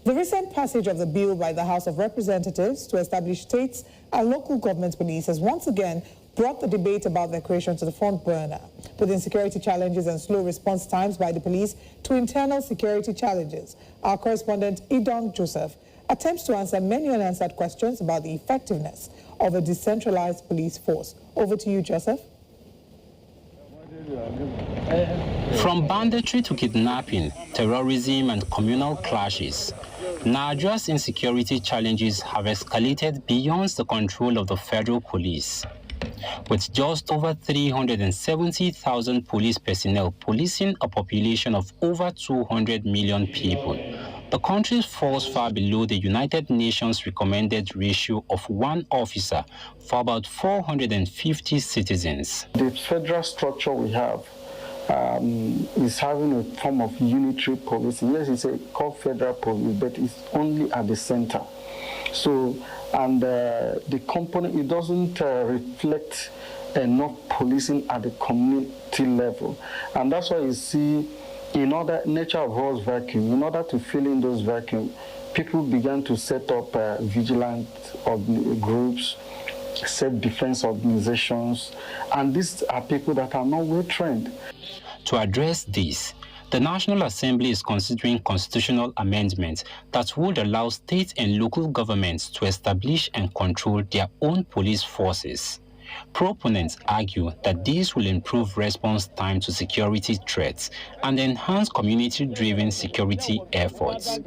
The recent passage of the bill by the House of Representatives to establish states and local government police has once again brought the debate about their creation to the front burner, putting security challenges and slow response times by the police to internal security challenges. Our correspondent Idong Joseph attempts to answer many unanswered questions about the effectiveness of a decentralized police force. Over to you, Joseph. From banditry to kidnapping, terrorism and communal clashes, Nigeria's insecurity challenges have escalated beyond the control of the federal police. With just over 370,000 police personnel policing a population of over 200 million people, the country falls far below the United Nations recommended ratio of 1 officer for about 450 citizens. The federal structure we have is having a form of unitary police. Yes, it's called federal police, but it's only at the center. So, and the component, it doesn't reflect enough policing at the community level. And that's why you see, in order, nature of God's vacuum, in order to fill in those vacuums, people began to set up vigilant groups, self-defense organizations, and these are people that are not well trained. To address this, the National Assembly is considering constitutional amendments that would allow state and local governments to establish and control their own police forces. Proponents argue that this will improve response time to security threats and enhance community-driven security efforts.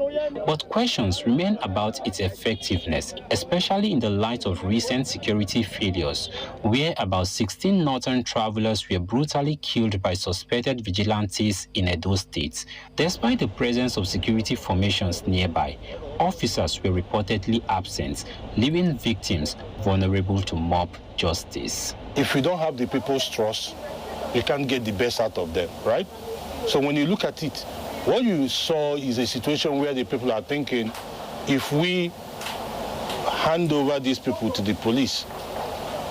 But questions remain about its effectiveness, especially in the light of recent security failures, where about 16 northern travelers were brutally killed by suspected vigilantes in Edo State. Despite the presence of security formations nearby, officers were reportedly absent, leaving victims vulnerable to mob justice. If we don't have the people's trust, you can't get the best out of them, right? So when you look at it, what you saw is a situation where the people are thinking, if we hand over these people to the police,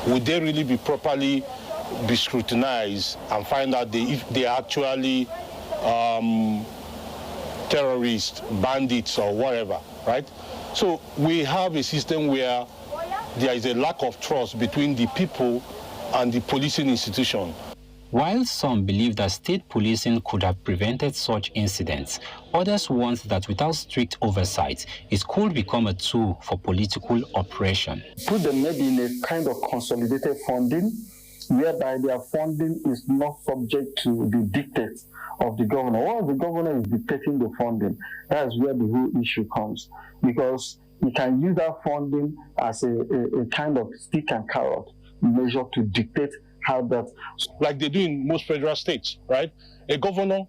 would they really be properly scrutinized and find out if they are actually terrorists, bandits, or whatever, right? So we have a system where there is a lack of trust between the people and the policing institution. While some believe that state policing could have prevented such incidents, others want that without strict oversight, it could become a tool for political oppression. Put them maybe in a kind of consolidated funding, whereby their funding is not subject to the dictates of the governor. Once the governor is dictating the funding, that's where the whole issue comes. Because you can use that funding as a kind of stick and carrot measure to dictate how that... Like they do in most federal states, right? A governor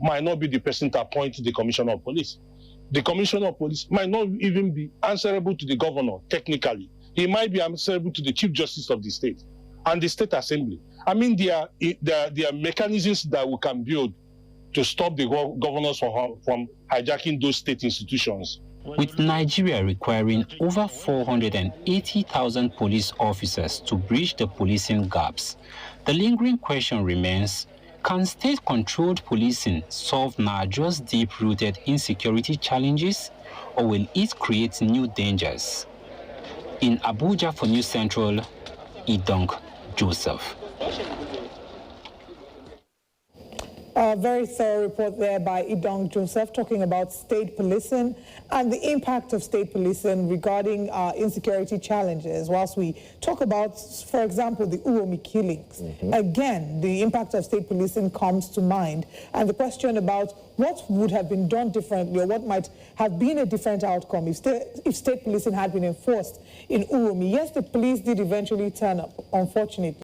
might not be the person to appoint the commissioner of police. The commissioner of police might not even be answerable to the governor, technically. He might be answerable to the chief justice of the state and the state assembly. I mean, there are mechanisms that we can build to stop the governors from hijacking those state institutions. With Nigeria requiring over 480,000 police officers to bridge the policing gaps, the lingering question remains, can state-controlled policing solve Nigeria's deep-rooted insecurity challenges, or will it create new dangers? In Abuja for News Central, Idong Joseph. A very thorough report there by Idong Joseph talking about state policing and the impact of state policing regarding insecurity challenges. Whilst we talk about, for example, the Uromi killings, again, the impact of state policing comes to mind. And the question about what would have been done differently or what might have been a different outcome if state policing had been enforced in Uromi. Yes, the police did eventually turn up, unfortunately.